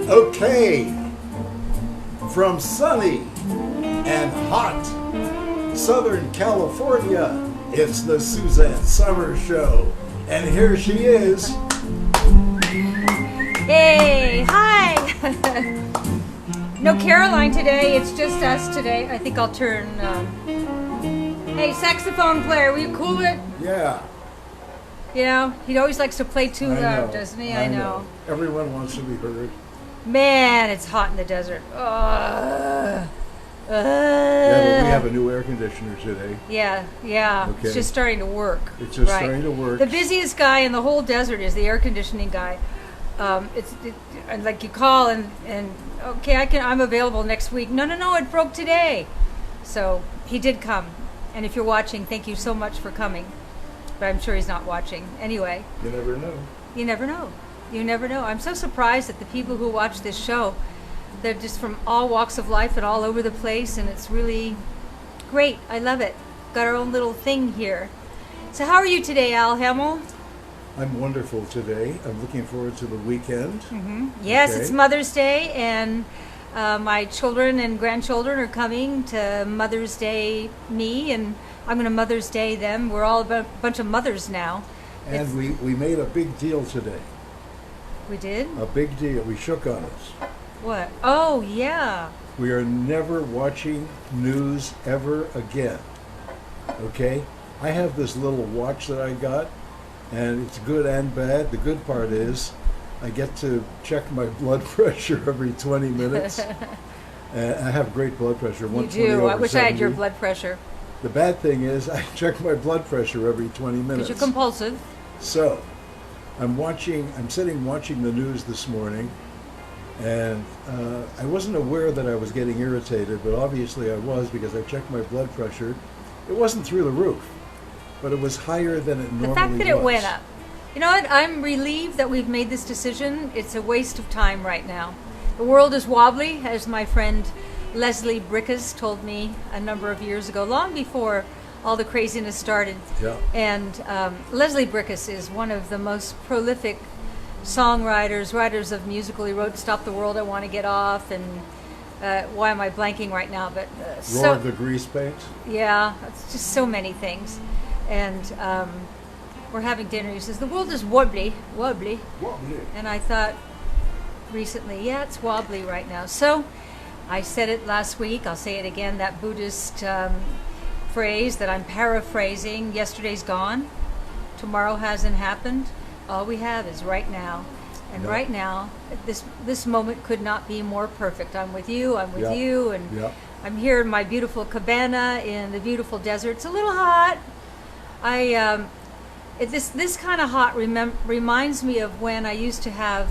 Okay, from sunny and hot Southern California, it's the Suzanne Summer Show. And here she is. Hey, hi! No Caroline today, it's just us today. I think I'll turn... Hey, saxophone player, will you cool it? Yeah. You know, he always likes to play too I loud, know, doesn't he? I know. Everyone wants to be heard. Man, it's hot in the desert. Yeah, but we have a new air conditioner today. Yeah. Okay. It's just starting to work. It's just starting to work. The busiest guy in the whole desert is the air conditioning guy. Like you call and okay, I'm available next week. No, it broke today. So he did come. And if you're watching, thank you so much for coming. But I'm sure he's not watching. Anyway. You never know. You never know. You never know. I'm so surprised at the people who watch this show. They're just from all walks of life and all over the place, and it's really great. I love it. Got our own little thing here. So how are you today, Al Hamill? I'm wonderful today. I'm looking forward to the weekend. Mm-hmm. Yes, Okay. It's Mother's Day, and my children and grandchildren are coming to Mother's Day me, and I'm going to Mother's Day them. We're all a bunch of mothers now. And we made a big deal today. We did? A big deal. We shook on it. What? Oh, yeah. We are never watching news ever again. Okay? I have this little watch that I got, and it's good and bad. The good part is I get to check my blood pressure every 20 minutes. I have great blood pressure. You 120 do. over I wish I had your 70. blood pressure. The bad thing is I check my blood pressure every 20 minutes. Because you're compulsive. So, I'm sitting watching the news this morning, and I wasn't aware that I was getting irritated, but obviously I was because I checked my blood pressure. It wasn't through the roof, but it was higher than it normally was. The fact that it went up. You know what? I'm relieved that we've made this decision. It's a waste of time right now. The world is wobbly, as my friend Leslie Brickus told me a number of years ago, long before all the craziness started. Yeah. And Leslie Brickus is one of the most prolific writers of musical. He wrote "Stop the World, I Want to Get Off," and why am I blanking right now? But Roar of the Grease Paint. Yeah, it's just so many things. And we're having dinner. He says, the world is wobbly. And I thought recently, yeah, it's wobbly right now. So I said it last week. I'll say it again, that Buddhist phrase that I'm paraphrasing. Yesterday's gone. Tomorrow hasn't happened. All we have is right now. And Yep. right now, this moment could not be more perfect. I'm with you, and Yep. I'm here in my beautiful cabana in the beautiful desert. It's a little hot. This kind of hot reminds me of when I used to have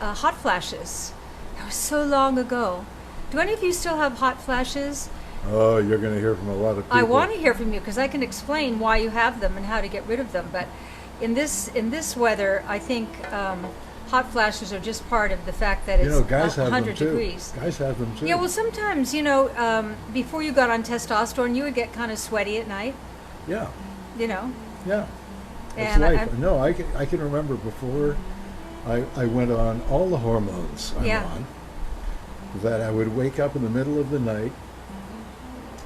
hot flashes. That was so long ago. Do any of you still have hot flashes? Oh, you're going to hear from a lot of people. I want to hear from you because I can explain why you have them and how to get rid of them. But in this weather, I think hot flashes are just part of the fact that it's guys have 100 them too. degrees. Guys have them too. Yeah, well, sometimes, before you got on testosterone, you would get kind of sweaty at night, Yeah. Yeah. That's And life. No, I can remember before I went on all the hormones I'm Yeah. on, that I would wake up in the middle of the night,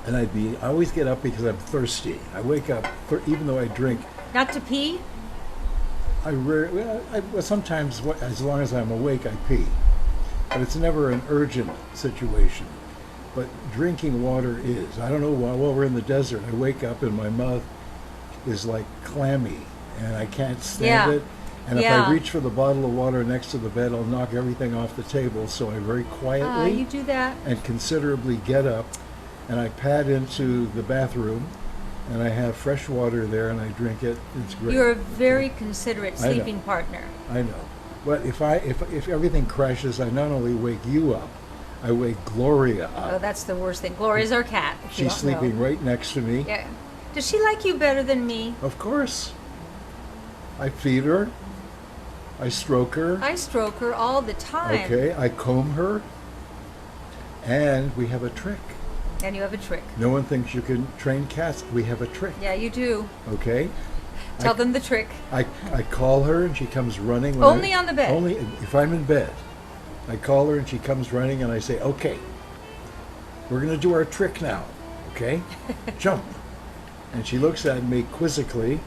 and I always get up because I'm thirsty. I wake up, even though I drink. Not to pee? Sometimes, as long as I'm awake, I pee. But it's never an urgent situation. But drinking water is. I don't know why. While we're in the desert, I wake up and my mouth is like clammy, and I can't stand it. And if I reach for the bottle of water next to the bed, I'll knock everything off the table. So I very quietly You do that. and considerably get up, and I pad into the bathroom, and I have fresh water there, and I drink it. It's great. You're a very considerate I know. sleeping partner. I know. But if everything crashes, I not only wake you up, I wake Gloria Oh, up. that's the worst thing. Gloria's our cat. if you She's don't know. sleeping right next to me. Yeah. Does she like you better than me? Of course. I feed her. I stroke her. I stroke her all the time. Okay. I comb her. And we have a trick. And you have a trick. No one thinks you can train cats. We have a trick. Yeah, you do. Okay. Tell them the trick. I call her and she comes running. Only on the bed? Only if I'm in bed. I call her and she comes running and I say, okay, we're going to do our trick now, okay? Jump. And she looks at me quizzically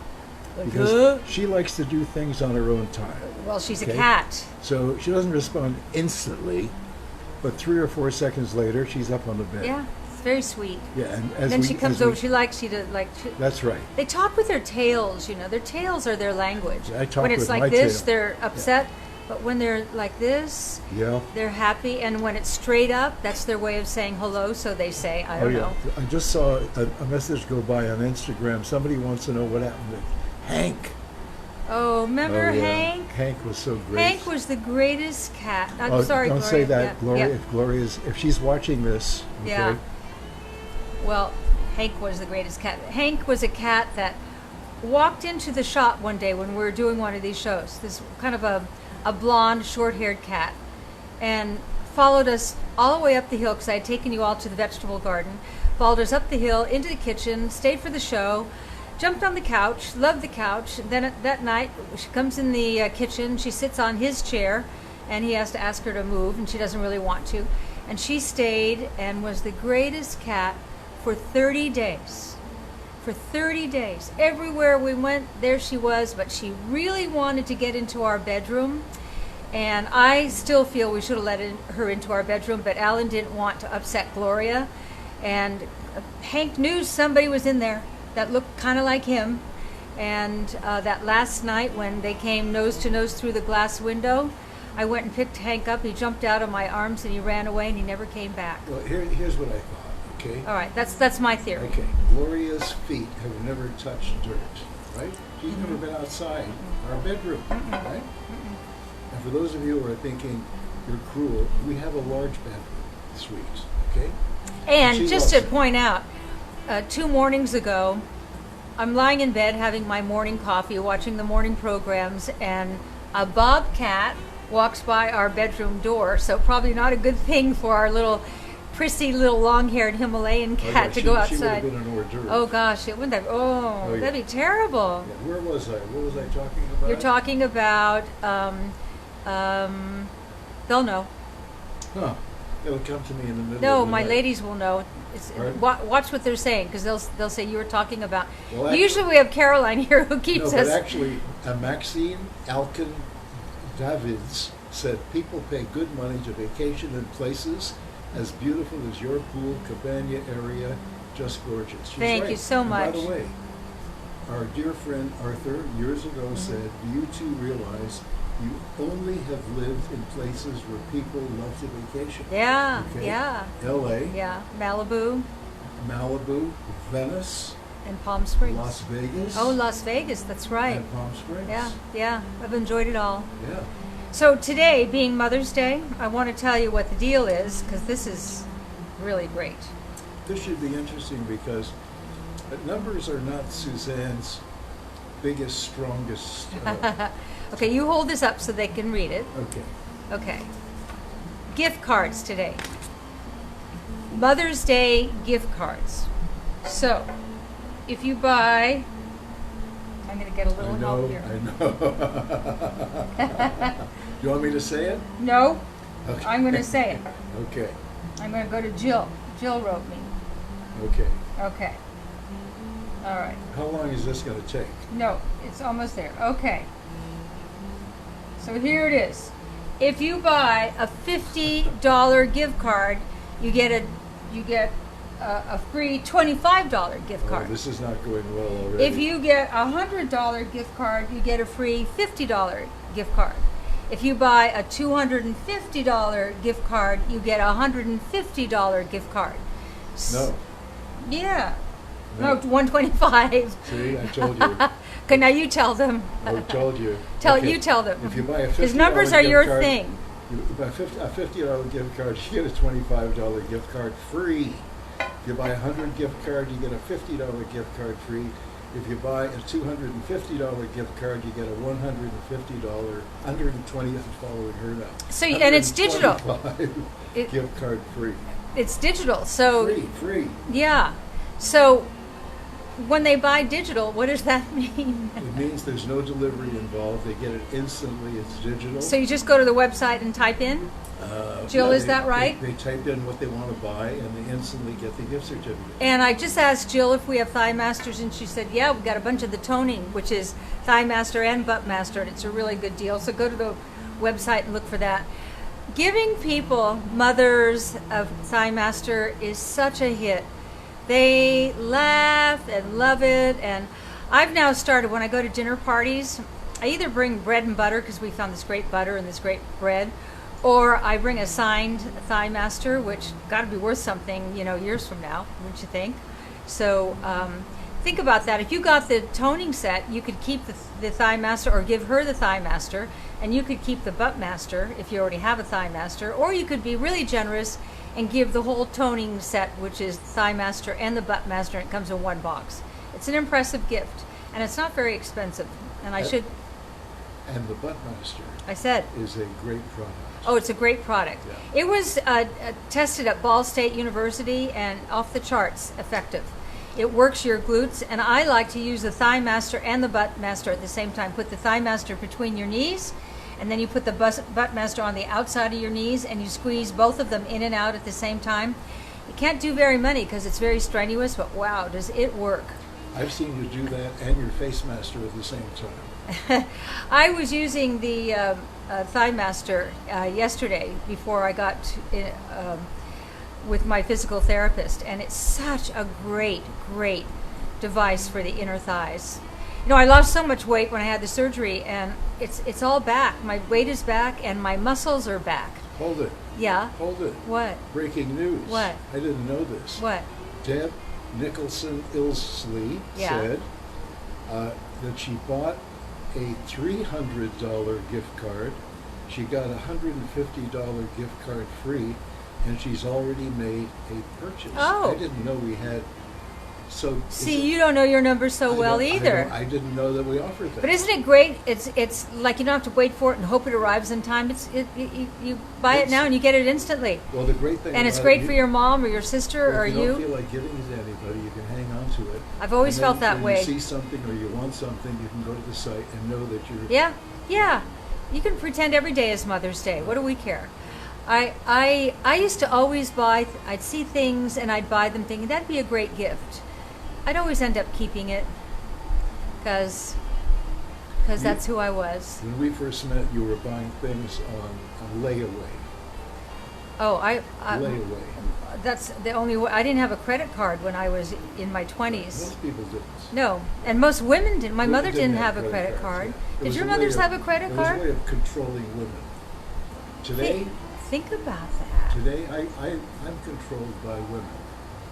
because she likes to do things on her own time. Well, she's okay? a cat. So she doesn't respond instantly, but 3 or 4 seconds later, she's up on the bed. Yeah, it's very sweet. Yeah, and And then she comes over. She likes you to like. That's right. They talk with their tails. You know, their tails are their language. I talk when it's with like my this, tail. they're upset. But when they're like this, Yeah. they're happy. And when it's straight up, that's their way of saying hello. So they say, I Oh don't yeah. know. I just saw a message go by on Instagram. Somebody wants to know what happened to Hank. Oh, remember Oh, yeah. Hank? Hank was so great. Hank was the greatest cat. I'm Oh, sorry, don't Gloria. say that, Yeah, Gloria. yeah. If she's watching this, okay? Yeah. Well, Hank was the greatest cat. Hank was a cat that walked into the shop one day when we were doing one of these shows. This kind of a blonde, short-haired cat, and followed us all the way up the hill because I had taken you all to the vegetable garden. Followed us up the hill into the kitchen, stayed for the show, jumped on the couch, loved the couch. And then that night, she comes in the kitchen. She sits on his chair, and he has to ask her to move, and she doesn't really want to. And she stayed and was the greatest cat for 30 days. For 30 days. Everywhere we went, there she was, but she really wanted to get into our bedroom. And I still feel we should have let her into our bedroom, but Alan didn't want to upset Gloria. And Hank knew somebody was in there that looked kind of like him. And that last night when they came nose to nose through the glass window, I went and picked Hank up. He jumped out of my arms and he ran away and he never came back. Well, here's what I thought. Okay. All right, that's my theory. Okay. Gloria's feet have never touched dirt, right? She's never been outside our bedroom, right? And for those of you who are thinking you're cruel, we have a large bedroom, sweet. Okay. And She just to loves it. point out, 2 mornings ago, I'm lying in bed having my morning coffee, watching the morning programs, and a bobcat walks by our bedroom door. So probably not a good thing for our little prissy little long-haired Himalayan cat Oh, yeah, to go She would have outside. been an hors d'oeuvre. Oh gosh, it wouldn't have. Oh, yeah. that'd be terrible. Yeah, where was I? What was I talking about? You're talking about. They'll know. Huh. It'll come to me in the middle No, of the my night. ladies will know. It's, Right. watch what they're saying because they'll say you were talking about. Well, Usually we have Caroline here who No, keeps but us. actually, Maxine Alkin Davids said people pay good money to vacation in places as beautiful as your pool, Cabana area, just gorgeous. She's Thank right. you so And much. by the way, our dear friend Arthur years ago said, do you two realize you only have lived in places where people love to vacation? Yeah, Okay? yeah, L.A., yeah. Malibu Malibu, Venice, and Palm Springs. Las Vegas. Oh, Las Vegas. That's right. And Palm Springs. Yeah, yeah. I've enjoyed it all. Yeah. So today, being Mother's Day, I want to tell you what the deal is because this is really great. This should be interesting because numbers are not Suzanne's biggest, strongest. Okay, you hold this up so they can read it. Okay. Okay. Gift cards today. Mother's Day gift cards. So, if you buy, I'm going to get a little I help know. here. I know. You want me to say it? No, Okay. I'm going to say it. Okay. I'm going to go to Jill. Jill wrote me. Okay. Okay. All right. How long is this going to take? No, it's almost there. Okay. So here it is. If you buy a $50 gift card, you get a free $25 gift Oh, card. this is not going well already. If you get a $100 gift card, you get a free $50 gift card. If you buy a $250 gift card, you get a $150 gift card. No. Yeah. No. No, 125. See, I told you. Okay, now you tell them. I told you. You tell them. If you buy a $50 Because numbers are gift your card, thing. You buy a $50 gift card, you get a $25 gift card free. If you buy a $100 gift card, you get a $50 gift card free. If you buy a $250 gift card, you get a $150, $120 following her now. So and it's digital. $125 gift card free. It's digital. So Free. yeah. So when they buy digital, what does that mean? It means there's no delivery involved. They get it instantly. It's digital. So you just go to the website and type in? Jill, yeah, is that right? They type in what they want to buy, and they instantly get the gift certificate. And I just asked Jill if we have Thigh Masters, and she said, yeah, we've got a bunch of the toning, which is Thigh Master and Butt Master, and it's a really good deal. So go to the website and look for that. Giving people mothers of Thigh Master is such a hit. They laugh and love it, and I've now started, when I go to dinner parties, I either bring bread and butter, because we found this great butter and this great bread, or I bring a signed Thigh Master, which got to be worth something, years from now, wouldn't you think? So think about that. If you got the toning set, you could keep the Thigh Master, or give her the Thigh Master, and you could keep the Butt Master if you already have a Thigh Master, or you could be really generous and give the whole toning set, which is Thigh Master and the Butt Master, and it comes in one box. It's an impressive gift, and it's not very expensive. And And the Butt Master I said, is a great product. oh, it's a great product. Yeah. It was tested at Ball State University and off the charts effective. It works your glutes, and I like to use the Thigh Master and the Butt Master at the same time. Put the Thigh Master between your knees, and then you put the Butt Master on the outside of your knees, and you squeeze both of them in and out at the same time. You can't do very many because it's very strenuous, but wow, does it work. I've seen you do that and your Face Master at the same time. I was using the Thigh Master yesterday before I got with my physical therapist, and it's such a great device for the inner thighs. I lost so much weight when I had the surgery, and it's all back. My weight is back, and my muscles are back. Hold it. Yeah? Hold it. What? Breaking news. What? I didn't know this. What? Deb Nicholson Ilsley Yeah. said that she bought a $300 gift card. She got a $150 gift card free, and she's already made a purchase. Oh. I didn't know we had. So See, you don't know your numbers so well either. I didn't know that we offered that. But isn't it great? It's like you don't have to wait for it and hope it arrives in time. You buy it now and you get it instantly. Well, the great thing And it's about great it, for your mom or your sister or if you. you. Don't feel like giving it to anybody, you can hang on to it. I've always And then felt that when way. you see something or you want something, you can go to the site and know that you're. Yeah. You can pretend every day is Mother's Day. What do we care? I used to always buy. I'd see things and I'd buy them, thinking that'd be a great gift. I'd always end up keeping it because that's who I was. When we first met, you were buying things on layaway. Oh, Layaway. that's the only way. I didn't have a credit card when I was in my 20s. Most people didn't. No, and most women didn't. My Women mother didn't have a credit cards, card. yeah. It Did was your a way mothers of- have a credit It was card? a way of controlling women. Today, Think about that. today I'm controlled by women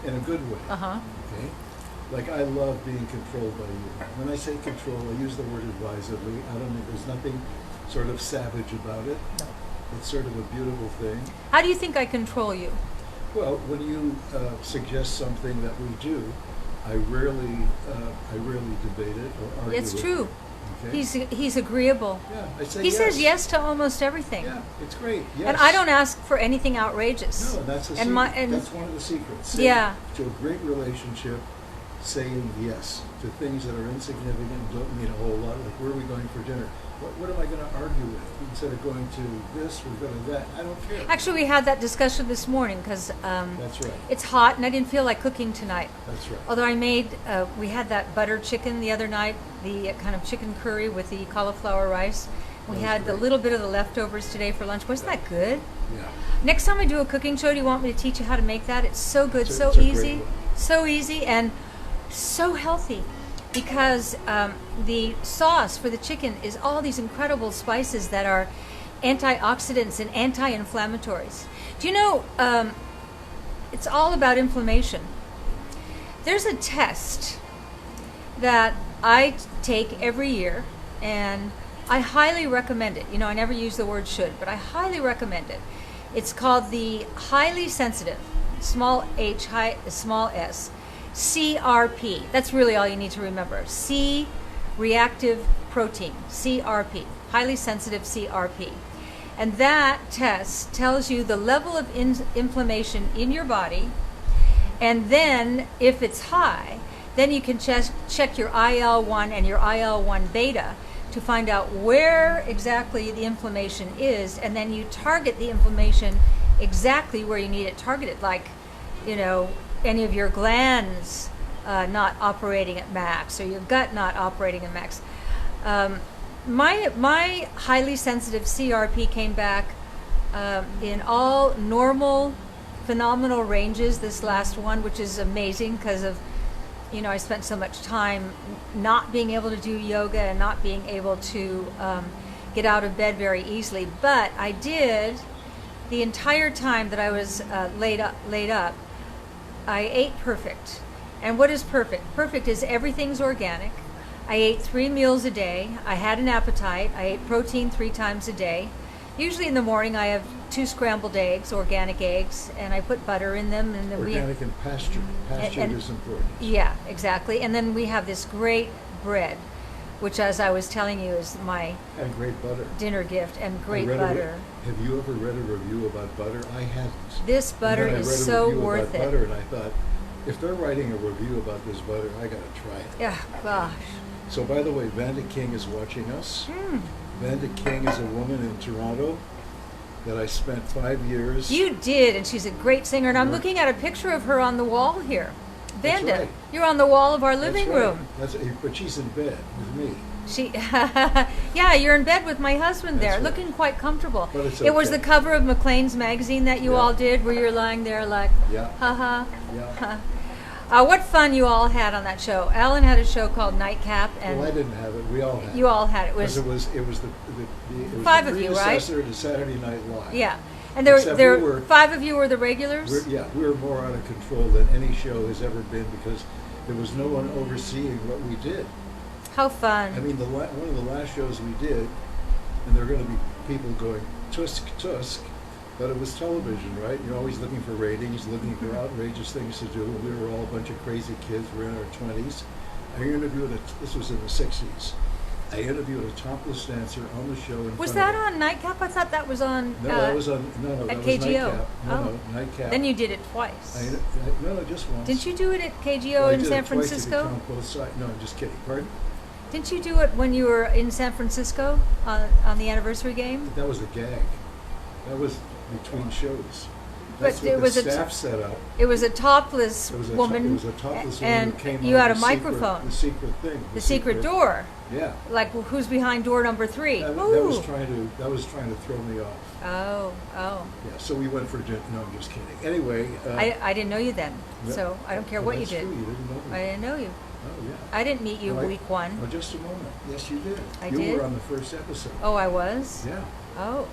in a good way. Uh-huh. Okay? Like, I love being controlled by you. When I say control, I use the word advisedly. I don't think there's nothing sort of savage about it. No. It's sort of a beautiful thing. How do you think I control you? Well, when you suggest something that we do, I rarely debate it or argue It's with true. it. Okay? He's agreeable. Yeah, I say He yes. says yes to almost everything. Yeah, it's great. Yes. And I don't ask for anything outrageous. No, and that's a And secret. my- and- That's one of the secrets. Yeah. To a great relationship, saying yes to things that are insignificant and don't mean a whole lot. Like, where are we going for dinner? What am I going to argue with? Instead of going to this, we're going to that. I don't care. Actually, we had that discussion this morning because That's right. it's hot and I didn't feel like cooking tonight. That's right. Although we had that butter chicken the other night, the kind of chicken curry with the cauliflower rice. We That was had the great. little bit of the leftovers today for lunch. Wasn't that good? Yeah. Next time I do a cooking show, do you want me to teach you how to make that? It's so good, It's so a great easy, one. so easy, and so healthy. Because the sauce for the chicken is all these incredible spices that are antioxidants and anti-inflammatories. Do you know, it's all about inflammation. There's a test that I take every year, and I highly recommend it. I never use the word should, but I highly recommend it. It's called the highly sensitive, small h, small s, CRP. That's really all you need to remember. C, reactive protein, CRP, highly sensitive CRP. And that test tells you the level of inflammation in your body, and then if it's high, then you can check your IL-1 and your IL-1 beta to find out where exactly the inflammation is, and then you target the inflammation exactly where you need it targeted, like, you know, any of your glands not operating at max, or your gut not operating at max. My highly sensitive CRP came back in all normal, phenomenal ranges this last one, which is amazing because of, you know, I spent so much time not being able to do yoga and not being able to get out of bed very easily. But I did, the entire time that I was laid up, I ate perfect. And what is perfect? Perfect is everything's organic. I ate 3 meals a day. I had an appetite. I ate protein 3 times a day. Usually in the morning I have 2 scrambled eggs, organic eggs, and I put butter in them. And then organic and pastured. Pastured is important. Yeah, exactly. And then we have this great bread, which, as I was telling you, is my and great butter. Dinner gift, and great butter. Have you ever read a review about butter? I hadn't. This butter is so worth it. Butter, and I thought, if they're writing a review about this butter, I got to try it. Yeah, gosh. So, by the way, Vanda King is watching us. Vanda King is a woman in Toronto that I spent 5 years. You did, and she's a great singer. And I'm looking at a picture of her on the wall here. Vanda, That's right. You're on the wall of our living room. But she's in bed with me. Yeah, you're in bed with my husband there, looking quite comfortable. But it's It was okay. the cover of Maclean's magazine that you all did, where you're lying there like, ha. What fun you all had on that show. Alan had a show called Nightcap, and Well, I didn't have it. We all had it. you all had it. Because it was the 5 of you, right? predecessor to Saturday Night Live. Yeah, and there Except were we were- 5 of you were the regulars. We were more out of control than any show has ever been because there was no one overseeing what we did. How fun! I mean, one of the last shows we did, and there are going to be people going tusk tusk, but it was television, right? You're always looking for ratings, looking for outrageous things to do. We were all a bunch of crazy kids. We were in our 20s. I interviewed this was in the 60s. I interviewed a topless dancer on the show. Was that on Nightcap? I thought that was on. No, that was on. No, at that was KGO. Nightcap. No, Nightcap. Then you did it twice. No, just once. Didn't you do it at KGO in San Francisco? On both sides. No, I'm just kidding. Pardon? Didn't you do it when you were in San Francisco on the anniversary game? That was a gag. That was between shows. But That's what it the was staff set up. It was a topless It was woman. It was a topless and woman who came you out had a microphone. The secret thing. The secret door. Yeah. Like, who's behind door number 3? That was trying to throw me off. Oh. Yeah. So we went for dinner. No, I'm just kidding. Anyway. I didn't know you then, so I don't care what you did. True. You didn't know me. I didn't know you. Oh yeah. I didn't meet you week 1. Oh, just a moment. Yes, you did. I you did? were on the first episode. Oh, I was? Yeah. Oh.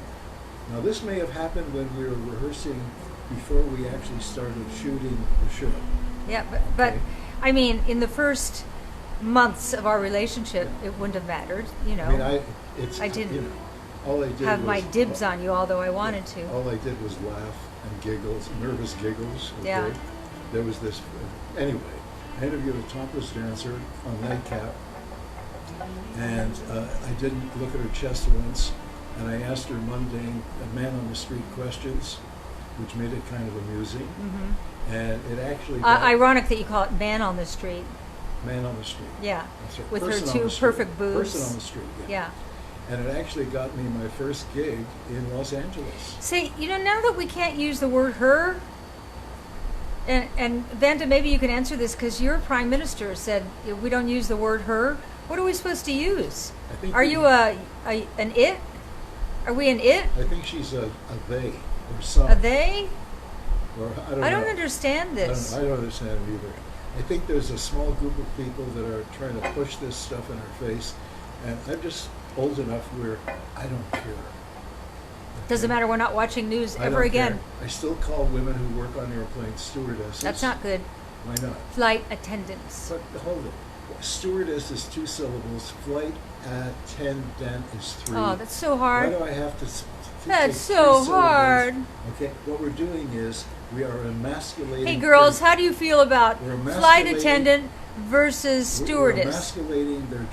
Now this may have happened when we were rehearsing before we actually started shooting the show. Yeah, but Okay. I mean, in the first months of our relationship, it wouldn't have mattered, you know. I mean, I didn't You know, all I did have was, my dibs on you, although I wanted to. All I did was laugh and giggles, nervous giggles. Okay? Yeah. There was this. Anyway, I interviewed a topless dancer on Nightcap, and I didn't look at her chest once, and I asked her mundane, man on the street questions, which made it kind of amusing. And it actually got Ironic that you call it man on the street. man on the street. Yeah, That's right. with Person her on 2 the street. perfect boobs. Person on the street. Yeah. And it actually got me my first gig in Los Angeles. See, you know, now that we can't use the word her, and Vanda, maybe you can answer this because your prime minister said we don't use the word her. What are we supposed to use? I think Are you an it? Are we an it? I think she's a they or some. A they? Or I I don't know. understand this. I don't understand it either. I think there's a small group of people that are trying to push this stuff in our face, and I'm just old enough where I don't care. Doesn't matter. We're not watching news I ever don't again. care. I still call women who work on airplanes stewardesses. That's not good. Why not? Flight attendants. But hold it. Stewardess is 2 syllables. Flight attendant is 3. Oh, that's so Why hard. do I have to? That's take so 3 syllables? hard. Okay, what we're doing is we are emasculating. Hey, girls, how do you feel about We're flight emasculating- attendant versus We're stewardess? emasculating their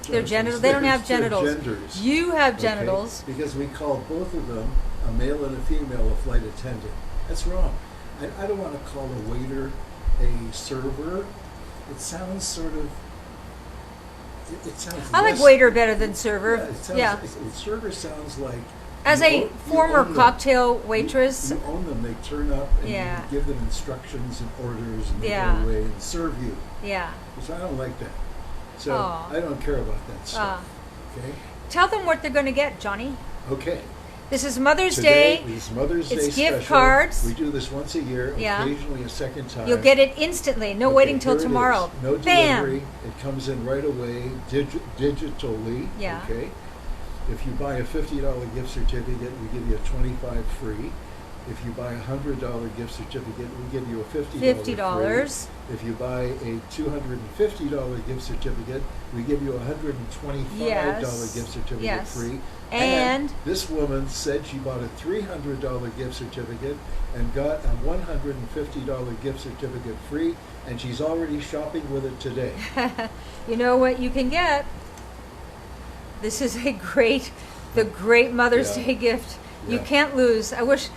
Their genitals. They don't have genitals. genders. You have Okay? genitals. Because we call both of them, a male and a female, a flight attendant. That's wrong. I don't want to call a waiter a server. It sounds sort of it sounds. I like less- waiter better than server. Yeah, it sounds, Yeah. server sounds like. As you a you former own them. cocktail waitress, You own them. They turn up and Yeah. you give them instructions and orders and they Yeah. go away and serve you. yeah. So I don't like that. So Aw. I don't care about that stuff. Okay. Tell them what they're going to get, Johnny. Okay. This is Mother's Today Day. is Mother's It's Day gift special. cards. We do this once a year, Yeah. occasionally a second time. You'll get it instantly. No Okay, waiting till here it is. tomorrow. No Bam. delivery. It comes in right away, digitally. Yeah. Okay. If you buy a $50 gift certificate, we give you a $25 free. If you buy a $100 gift certificate, we give you a $50 free. If you buy a $250 gift certificate, we give you a $125 Yes. gift certificate Yes. free. And this woman said she bought a $300 gift certificate and got a $150 gift certificate free, and she's already shopping with it today. you know what you can get? This is the great Mother's Yeah. Day gift. You Yeah. can't lose. I wish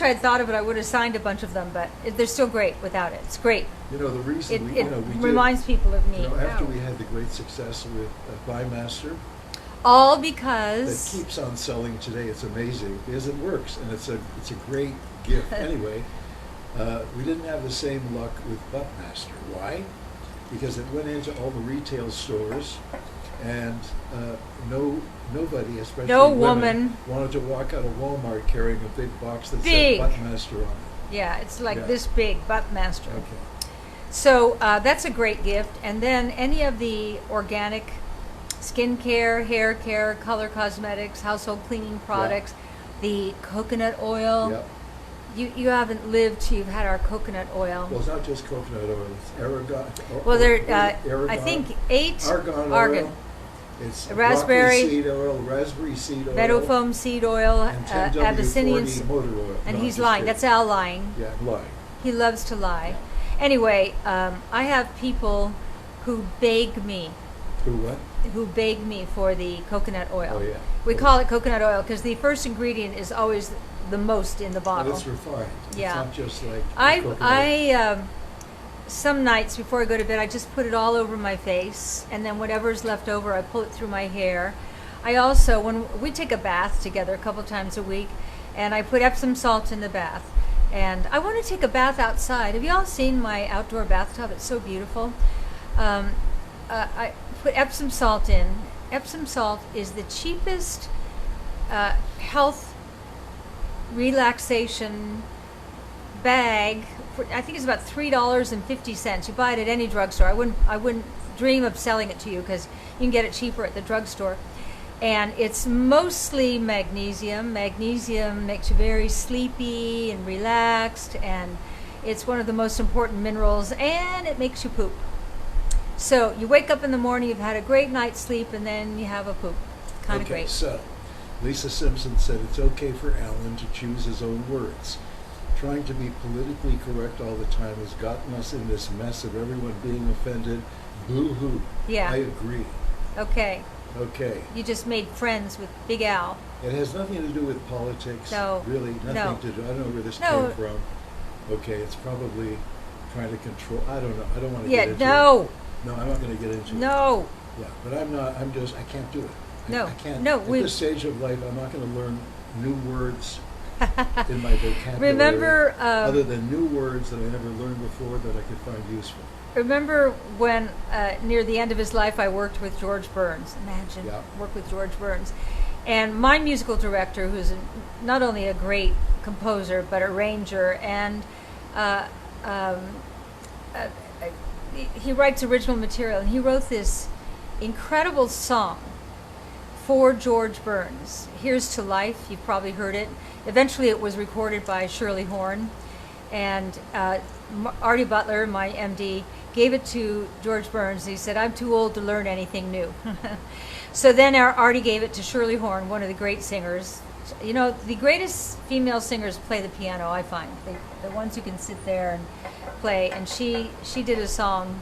I had thought of it. I would have signed a bunch of them, but they're still great without it. It's great. You know, the reason It, we, it you know, we reminds people of me. did, after Wow. we had the great success with Buymaster, All that because keeps on selling today. It's amazing because it works, and it's a great gift. Anyway, we didn't have the same luck with Buckmaster. Why? Because it went into all the retail stores, and nobody, especially No women, woman. wanted to walk out of Walmart carrying a big box that Big. said Buckmaster on it. yeah, it's like Yeah. this big, Buttmaster. Okay. So that's a great gift. And then any of the organic skincare, hair care, color cosmetics, household cleaning products, the coconut oil. Yep. You haven't lived till you've had our coconut oil. Well, it's not just coconut oil. It's argan. Well, there, argan, I think 8 argan argan. oil. It's Raspberry- broccoli seed oil, raspberry seed oil, Meadowfoam seed oil, and 10W40 Abyssinian, motor oil. and No, he's just lying. kidding. That's Al lying. Yeah, I'm lying. He loves to lie. Anyway, I have people who beg me for the coconut oil. Oh, yeah. We call it coconut oil because the first ingredient is always the most in the Well, bottle. it's refined. Yeah. It's not just like coconut. I some nights before I go to bed, I just put it all over my face, and then whatever's left over, I pull it through my hair. I also, when we take a bath together a couple times a week, and I put Epsom salt in the bath. And I want to take a bath outside. Have you all seen my outdoor bathtub? It's so beautiful. I put Epsom salt in. Epsom salt is the cheapest health relaxation bag. I think it's about $3.50. You buy it at any drugstore. I wouldn't dream of selling it to you because you can get it cheaper at the drugstore. And it's mostly magnesium. Magnesium makes you very sleepy and relaxed, and it's one of the most important minerals, and it makes you poop. So you wake up in the morning, you've had a great night's sleep, and then you have a poop. Kind of Okay, great. so Lisa Simpson said it's okay for Alan to choose his own words. Trying to be politically correct all the time has gotten us in this mess of everyone being offended. Boo-hoo. Yeah. I agree. Okay. Okay. You just made friends with Big Al. It has nothing to do with politics. No. Really, nothing No. to do. I don't know where this No. came from. Okay, it's probably trying to control. I don't know. I don't want to Yeah, get into no. it. No, I'm not going to get into it. No. Yeah, but I'm not. I'm just. I can't do it. No. I can't. No, At we- this stage of life, I'm not going to learn new words in my vocabulary. Remember, other than new words that I never learned before that I could find useful. Remember when, near the end of his life, I worked with George Burns. Imagine, Yeah. work with George Burns. And my musical director, who's not only a great composer, but arranger, and he writes original material, and he wrote this incredible song for George Burns. Here's to Life, you've probably heard it. Eventually it was recorded by Shirley Horn, and Artie Butler, my MD, gave it to George Burns. He said, I'm too old to learn anything new. So then Artie gave it to Shirley Horn, one of the great singers. You know, the greatest female singers play the piano, I find. The ones who can sit there and play. And she did a song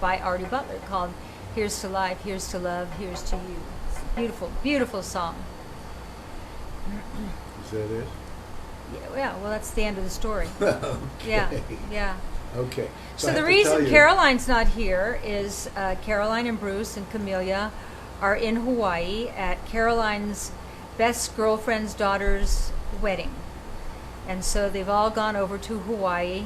by Artie Butler called Here's to Life, Here's to Love, Here's to You. It's a beautiful, beautiful song. Is that it? Yeah, well, that's the end of the story. Okay. Yeah, yeah. Okay. So I the have to tell reason you- Caroline's not here is Caroline and Bruce and Camellia are in Hawaii at Caroline's best girlfriend's daughter's wedding. And so they've all gone over to Hawaii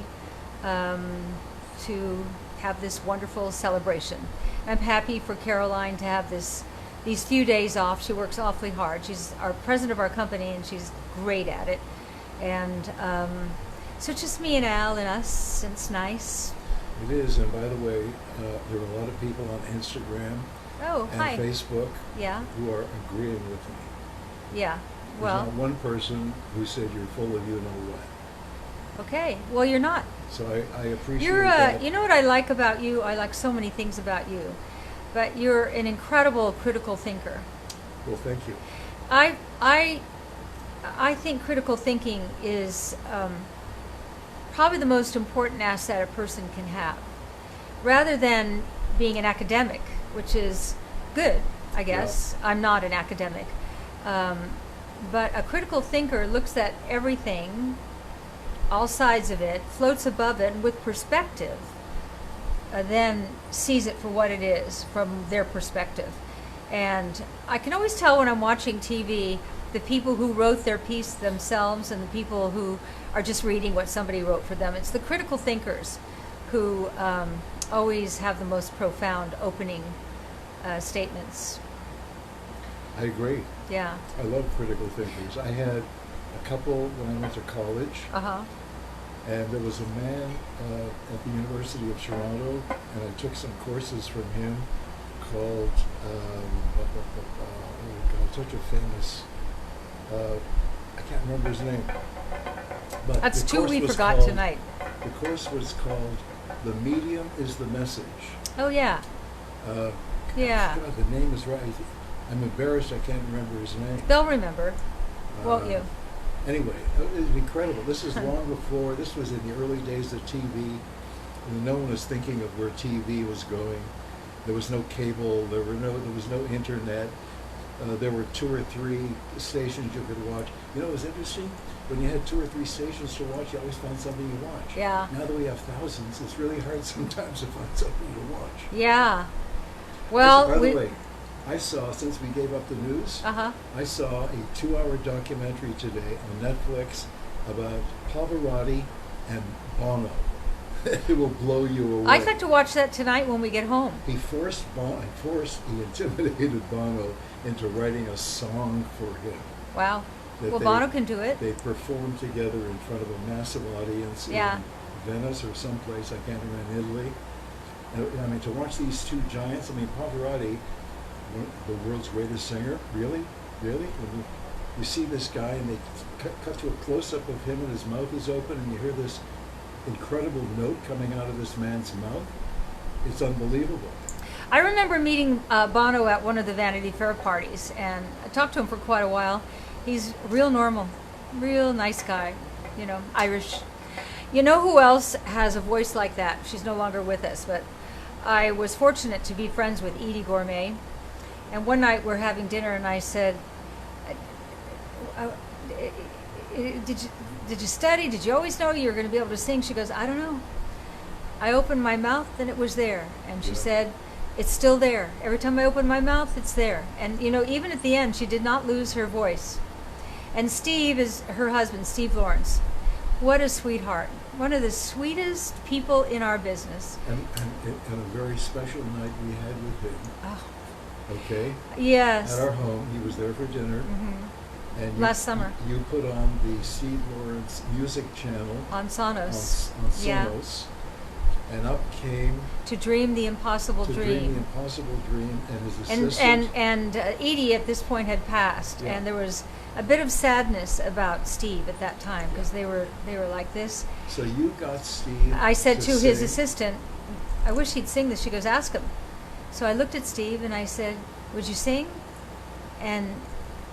to have this wonderful celebration. I'm happy for Caroline to have these few days off. She works awfully hard. She's our president of our company, and she's great at it. And so it's just me and Al and us, and it's nice. It is, and by the way, there are a lot of people on Instagram Oh, and hi. Facebook Yeah, who are agreeing with me. yeah. There's Well, not one person who said you're full of you know what. okay. Well, you're not. So I appreciate You're, that. you know what I like about you? I like so many things about you, but you're an incredible critical thinker. Well, thank you. I think critical thinking is probably the most important asset a person can have, rather than being an academic, which is good, I guess. I'm not an academic. But a critical thinker looks at everything, all sides of it, floats above it, and with perspective, then sees it for what it is from their perspective. And I can always tell when I'm watching TV the people who wrote their piece themselves and the people who are just reading what somebody wrote for them. It's the critical thinkers who always have the most profound opening statements. I agree. Yeah. I love critical thinkers. I had a couple when I went to college, Uh-huh. and there was a man at the University of Toronto, and I took some courses from him called, oh God, such a famous, I can't remember his name. But That's the two course we was forgot called- tonight. The course was called "The Medium is the Message." Oh, yeah. Uh, Yeah. God, the name is right. I'm embarrassed I can't remember his name. They'll remember, won't you? Anyway, it was incredible. This is long before, this was in the early days of TV, and no one was thinking of where TV was going. There was no cable, there was no internet. There were 2 or 3 stations you could watch. You know, it was interesting. When you had 2 or 3 stations to watch, you always found something to watch. Yeah. Now that we have thousands, it's really hard sometimes to find something to watch. Yeah. Well, By the way, I saw, since we gave up the news, uh-huh. I saw a 2-hour documentary today on Netflix about Pavarotti and Bono. It will blow you away. I got to watch that tonight when we get home. He intimidated Bono into writing a song for him. Wow. that Well, they- Bono can do it. They performed together in front of a massive audience Yeah. in Venice or someplace, I can't remember, in Italy. And, I mean, to watch these two giants, I mean, Pavarotti, the world's greatest singer, really? Really? When you see this guy and they cut to a close-up of him and his mouth is open and you hear this incredible note coming out of this man's mouth, it's unbelievable. I remember meeting Bono at one of the Vanity Fair parties, and I talked to him for quite a while. He's real normal, real nice guy, you know, Irish. You know who else has a voice like that? She's no longer with us, but I was fortunate to be friends with Edie Gourmet. And one night we're having dinner, and I said, did you study? Did you always know you were going to be able to sing? She goes, I don't know. I opened my mouth, and it was there. And she said, it's still there. Every time I open my mouth, it's there. And, you know, even at the end, she did not lose her voice. And Steve is her husband, Steve Lawrence. What a sweetheart. One of the sweetest people in our business. And a very special night we had with him. Oh, Okay? yes. At our home. He was there for dinner. Mhm. And Last summer. You put on the Steve Lawrence music channel On Sonos. on Sonos. Yeah. And up came To dream the impossible to dream the impossible dream, and his assistant. And Edie at this point had passed, Yeah. and there was a bit of sadness about Steve at that time because they were like this. So you got Steve. I said to his sing. assistant, I wish he'd sing this. She goes, ask him. So I looked at Steve and I said, would you sing? And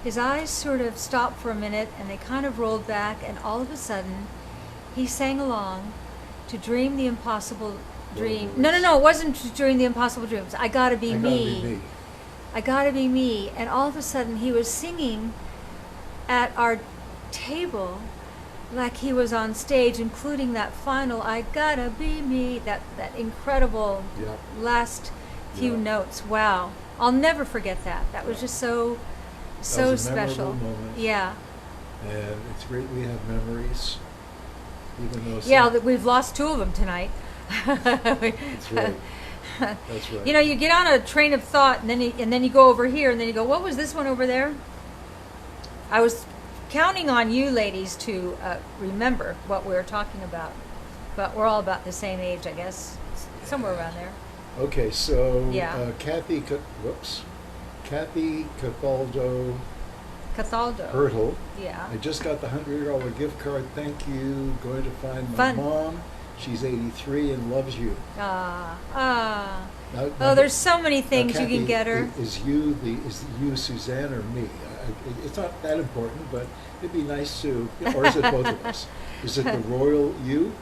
his eyes sort of stopped for a minute and they kind of rolled back, and all of a sudden he sang along to dream the impossible dream. No, it wasn't to dream the impossible dreams. I gotta be I me. Gotta be me. I gotta be me. And all of a sudden he was singing at our table like he was on stage, including that final "I gotta be me," that incredible Yeah. last few Yeah. notes. Wow, I'll never forget that. That was just so That was a special. memorable moment. Yeah, And it's great we have memories, even though yeah. That we've lost two of them tonight. That's right. That's right. You know, you get on a train of thought, and then you go over here, and then you go, "What was this one over there?" I was counting on you ladies to remember what we were talking about, but we're all about the same age, I guess, somewhere around there. Okay, so Yeah. Kathy Cataldo Cataldo. Hurtle. Yeah. I just got the $100 gift card. Thank you. Going to find my Fun. mom. She's 83 and loves you. Ah. Now, Oh, there's so many things you Kathy, can get her. Is you Suzanne or me? It's not that important, but it'd be nice to. Or is it both of us? Is it the royal you?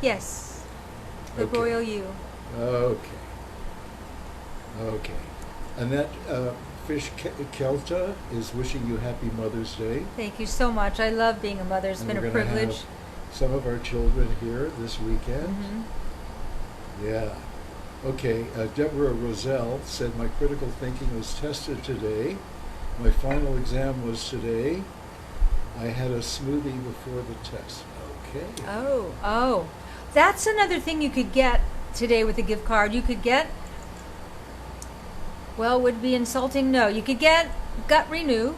Yes. The Okay. royal you. Okay. Okay. Annette Fish Kelta is wishing you happy Mother's Day. Thank you so much. I love being a mother. It's And been a we're gonna privilege. have some of our children here this weekend. Mhm. Yeah. Okay. Deborah Roselle said my critical thinking was tested today. My final exam was today. I had a smoothie before the test. Okay. Oh. That's another thing you could get today with the gift card. You could get, well, would it be insulting? No. You could get Gut Renew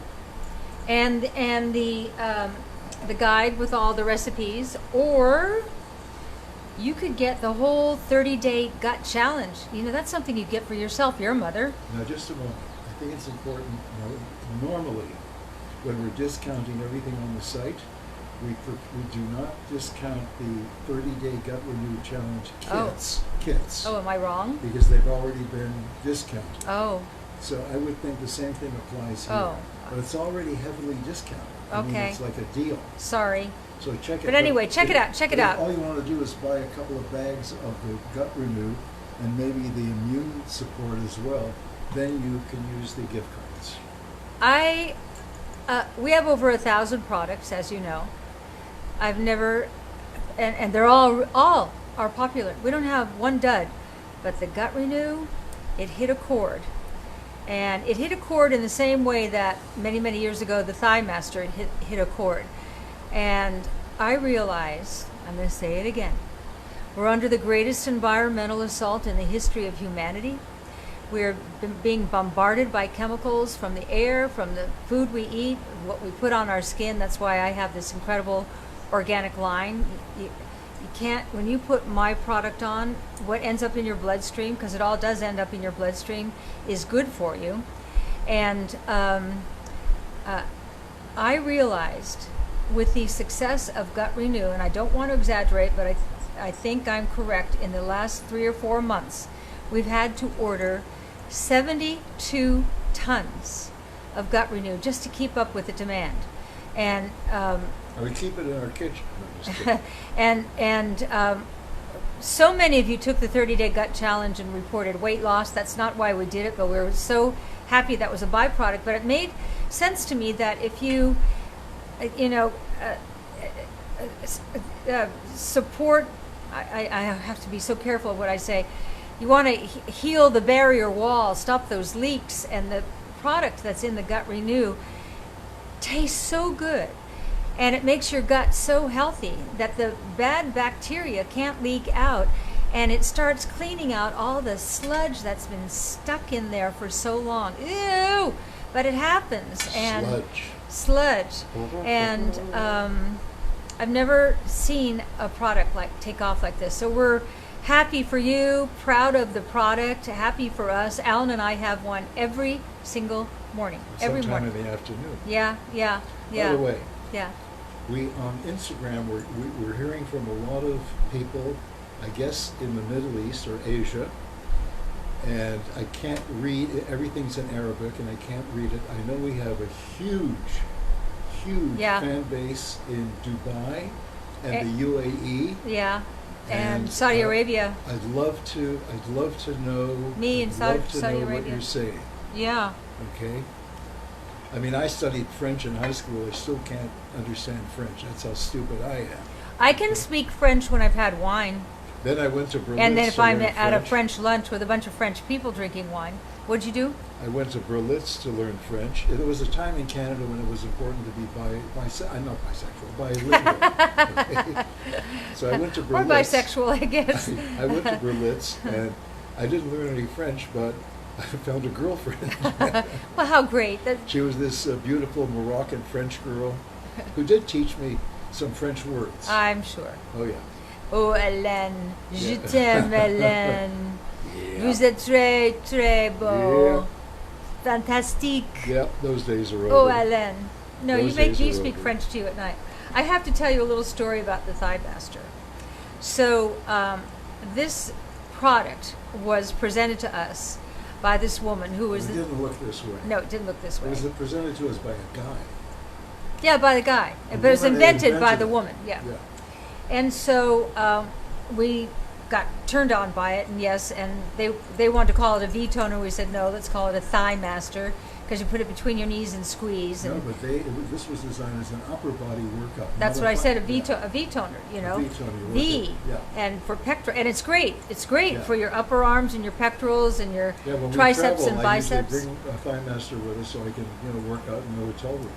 and the guide with all the recipes, or you could get the whole 30-day gut challenge. You know, that's something you get for yourself. You're a mother. Now, just a moment. I think it's important. Normally, when we're discounting everything on the site, we do not discount the 30-day Gut Renew Challenge kits. Oh, am I wrong? Because they've already been discounted. Oh, So I would think the same thing applies here. Oh. But it's already heavily discounted. I mean, Okay. it's like a deal. sorry. So check it. But anyway, check it out, check it out. All you want to do is buy a couple of bags of the Gut Renew and maybe the immune support as well. Then you can use the gift cards. We have over 1,000 products, as you know. I've never, and they're all are popular. We don't have one dud, but the Gut Renew, it hit a chord. And it hit a chord in the same way that many years ago the Thigh Master hit a chord. And I realized, I'm going to say it again, we're under the greatest environmental assault in the history of humanity. We're being bombarded by chemicals from the air, from the food we eat, what we put on our skin. That's why I have this incredible organic line. You can't, when you put my product on, what ends up in your bloodstream, because it all does end up in your bloodstream, is good for you. And I realized with the success of Gut Renew, and I don't want to exaggerate, but I think I'm correct, in the last 3 or 4 months, we've had to order 72 tons of Gut Renew just to keep up with the demand. And We keep it in our kitchen. No, just kidding. and so many of you took the 30-day gut challenge and reported weight loss. That's not why we did it, but we were so happy that was a byproduct. But it made sense to me that if you, support, I have to be so careful of what I say. You want to heal the barrier wall, stop those leaks, and the product that's in the Gut Renew tastes so good. And it makes your gut so healthy that the bad bacteria can't leak out, and it starts cleaning out all the sludge that's been stuck in there for so long. Ew! But it happens. And sludge. And I've never seen a product take off like this. So we're happy for you, proud of the product, happy for us. Alan and I have one every single morning. Every Sometime morning. in the afternoon. Yeah. By the way, Yeah. we on Instagram we're hearing from a lot of people, I guess in the Middle East or Asia, and I can't read, everything's in Arabic and I can't read it. I know we have a huge fan base in Dubai and the UAE. Yeah. And Saudi Arabia. I'd love to know. Me in Saudi What Arabia. you're saying. Yeah. Okay. I mean, I studied French in high school. I still can't understand French. That's how stupid I am. I can speak French when I've had wine. Then I went to Berlitz. And then if to I'm learn at a French. French lunch with a bunch of French people drinking wine, what'd you do? I went to Berlitz to learn French. There was a time in Canada when it was important to be not bisexual, bilingual. Okay? So I went to Or Berlitz. bisexual, I guess. I went to Berlitz, and I didn't learn any French, but I found a girlfriend. Well, how great. That, She was this beautiful Moroccan French girl who did teach me some French words. I'm sure. Oh, yeah. Oh, Hélène, je Yeah. t'aime, Hélène. Yeah. Vous êtes très, très beau. Yeah. Fantastique. Yeah, those days are over. Oh, Hélène. No, you Those make days me are speak over. French to you at night. I have to tell you a little story about the Thigh Master. So, this product was presented to us by this woman who was... It didn't look this way. No, it didn't look this It way. was presented to us by a guy. Yeah, by the guy. The But it was woman that invented by invented the it. woman, yeah. Yeah. And so we got turned on by it, and yes, and they wanted to call it a V-toner. We said, no, let's call it a Thigh Master, because you put it between your knees and squeeze. And No, but this was designed as an upper body workout. that's not what I said, a yeah. V-toner, you know. V-toner, you V, work it, yeah. and for pectoral, and it's great. It's great Yeah. for your upper arms and your pectorals and your Yeah, when triceps we travel, and I usually biceps. bring a Thigh Master with us so I can, work out in the hotel room.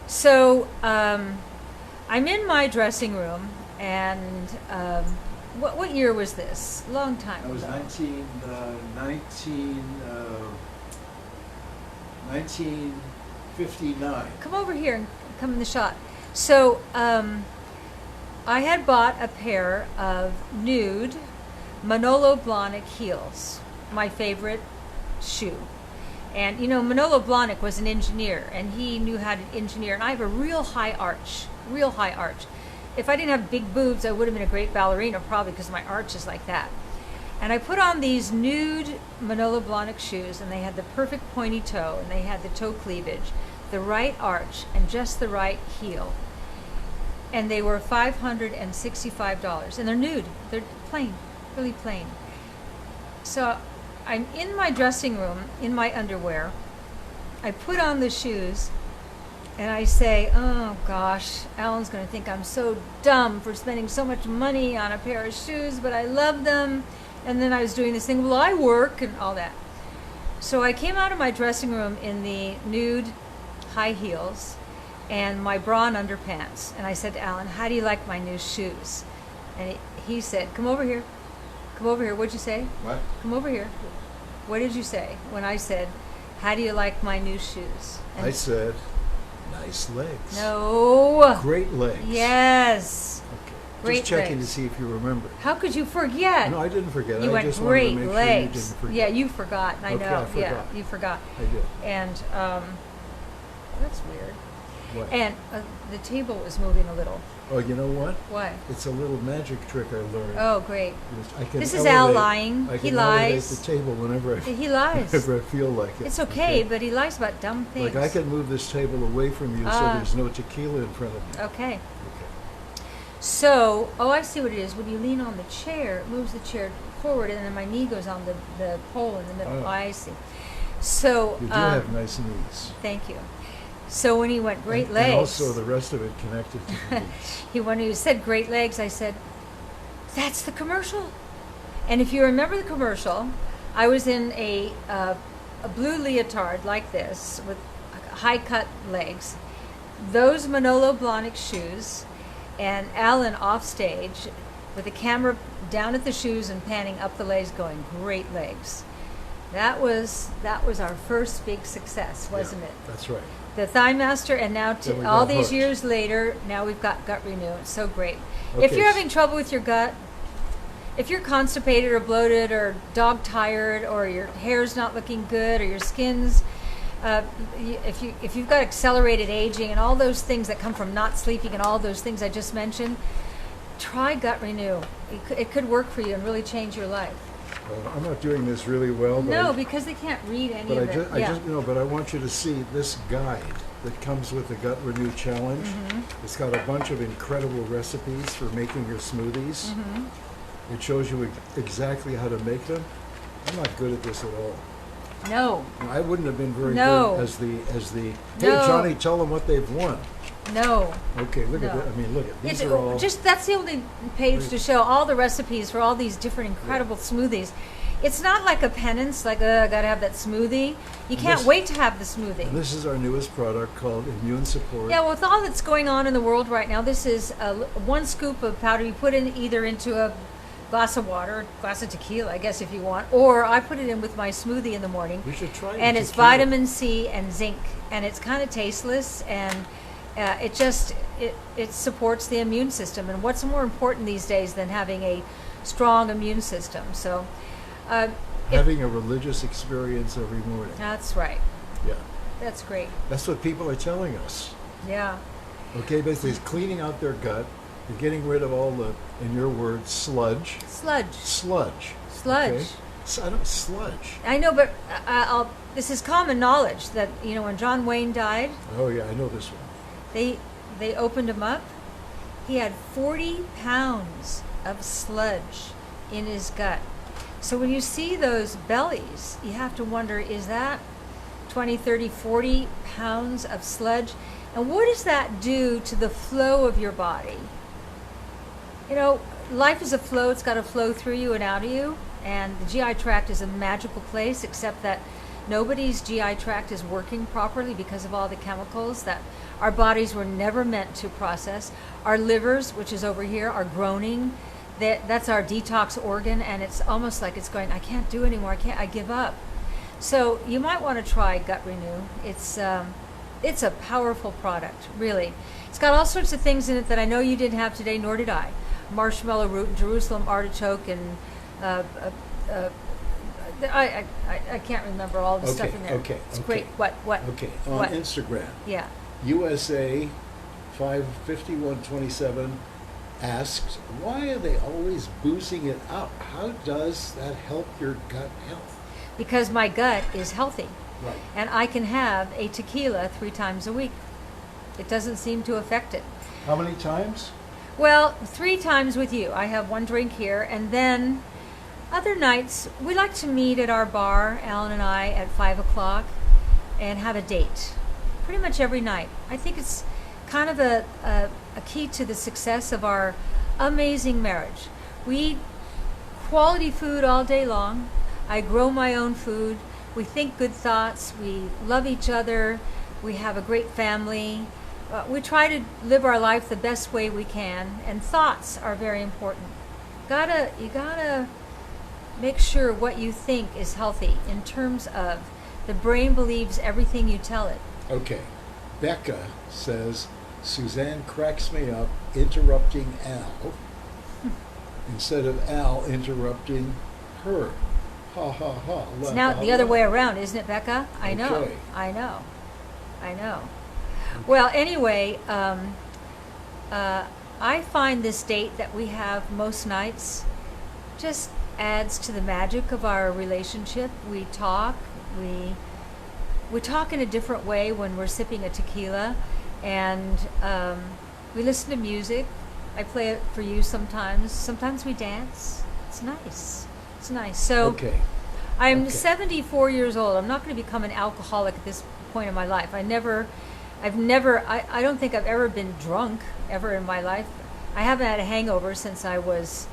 So I'm in my dressing room, and what year was this? Long time That was ago. 1959. Come over here and come in the shot. So I had bought a pair of nude Manolo Blahnik heels, my favorite shoe. And Manolo Blahnik was an engineer, and he knew how to engineer. And I have a real high arch. If I didn't have big boobs, I would have been a great ballerina, probably, because my arch is like that. And I put on these nude Manolo Blahnik shoes, and they had the perfect pointy toe, and they had the toe cleavage, the right arch, and just the right heel. And they were $565, and they're nude. They're plain, really plain. So I'm in my dressing room, in my underwear. I put on the shoes, and I say, oh gosh, Alan's going to think I'm so dumb for spending so much money on a pair of shoes, but I love them. And then I was doing this thing, well, I work, and all that. So I came out of my dressing room in the nude high heels and my bra and underpants. And I said to Alan, how do you like my new shoes? And he said, come over here. Come over here. What'd you say? What? Come over here. What did you say when I said, how do you like my new shoes? And I said, nice legs. no. Great legs. Yes. Okay. Great Just checking legs. to see if you remember. How could you forget? No, I didn't forget. You I went just great wanted to make legs. sure you didn't forget. Yeah, you forgot. I Okay, know. I Yeah, forgot. you forgot. I did. And that's weird. What? And the table was moving a little. Oh, you know what? What? It's a little magic trick I learned. Oh, great. I can This is Al elevate- lying. I He can elevate lies. the table whenever He lies. whenever I feel like it. It's okay, but he lies about dumb things. Like I can move this table away from you so Ah. there's no tequila in front of me. Okay. Okay. So, I see what it is. When you lean on the chair, it moves the chair forward, and then my knee goes on the pole in the middle. Oh. I see. So, You do have nice knees. thank you. So when he went great and, legs, And also the rest of it connected to the knees. when he said great legs, I said, that's the commercial. And if you remember the commercial, I was in a blue leotard like this with high cut legs, those Manolo Blahnik shoes, and Alan off stage with the camera down at the shoes and panning up the legs, going great legs. That was our first big success, wasn't Yeah, it? That's right. The Thigh Master, and now Then we all got these hooked. years later, now we've got Gut Renew. It's so great. If Okay. you're having trouble with your gut, if you're constipated or bloated or dog tired or your hair's not looking good or your skin's, if you've got accelerated aging and all those things that come from not sleeping and all those things I just mentioned, try Gut Renew. It could work for you and really change your life. I'm not doing this really well, but No, I, because they can't read any but of it. Yeah. but I want you to see this guide that comes with the Gut Renew Challenge. Mm-hmm. It's got a bunch of incredible recipes for making your smoothies. Mm-hmm. It shows you exactly how to make them. I'm not good at this at all. No. I wouldn't have been very No. good as the. Hey, No. Johnny, tell them what they've won. No. Okay, look at No. that. I mean, look at these It's are all. just that's the only page to show all the recipes for all these different incredible smoothies. It's not like a penance, like I gotta have that smoothie. You can't this- wait to have the smoothie. And this is our newest product called Immune Support. Yeah, well, with all that's going on in the world right now, this is one scoop of powder you put in either into a glass of water, glass of tequila, I guess if you want, or I put it in with my smoothie in the morning. We should try it. And it's tequila. vitamin C and zinc, and it's kind of tasteless, and it supports the immune system. And what's more important these days than having a strong immune system? So, Having a religious experience every morning. that's right. Yeah. That's great. That's what people are telling us. Yeah. Okay, basically, it's cleaning out their gut. You're getting rid of all the, in your words, sludge. Sludge. Sludge. Sludge. Okay? Sludge. I know, but this is common knowledge that when John Wayne died, Oh yeah, I know this one. they opened him up. He had 40 pounds of sludge in his gut. So when you see those bellies, you have to wonder, is that 20, 30, 40 pounds of sludge? And what does that do to the flow of your body? Life is a flow. It's got to flow through you and out of you. And the GI tract is a magical place, except that nobody's GI tract is working properly because of all the chemicals that our bodies were never meant to process. Our livers, which is over here, are groaning. That's our detox organ, and it's almost like it's going, I can't do anymore. I give up. So you might want to try Gut Renew. It's a powerful product, really. It's got all sorts of things in it that I know you didn't have today, nor did I. Marshmallow root, Jerusalem artichoke, and I can't remember all the stuff in there. Okay. It's great. What? Okay. On What? Instagram, Yeah. USA 55127 asks, why are they always boozing it up? How does that help your gut health? Because my gut is healthy, Right. and I can have a tequila 3 times a week. It doesn't seem to affect it. How many times? Well, 3 times with you. I have 1 drink here, and then other nights we like to meet at our bar, Alan and I, at 5 o'clock and have a date. Pretty much every night. I think it's kind of a key to the success of our amazing marriage. We eat quality food all day long. I grow my own food. We think good thoughts. We love each other. We have a great family. We try to live our life the best way we can, and thoughts are very important. You gotta make sure what you think is healthy in terms of the brain believes everything you tell it. Okay. Becca says, Suzanne cracks me up interrupting Al instead of Al interrupting her. Ha ha ha. It's now the other way around, isn't it, Becca? I know. Okay. I know. Well, anyway, I find this date that we have most nights just adds to the magic of our relationship. We talk. We talk in a different way when we're sipping a tequila, and we listen to music. I play it for you sometimes. Sometimes we dance. It's nice. So Okay. I'm Okay. 74 years old. I'm not going to become an alcoholic at this point in my life. I don't think I've ever been drunk ever in my life. I haven't had a hangover since I was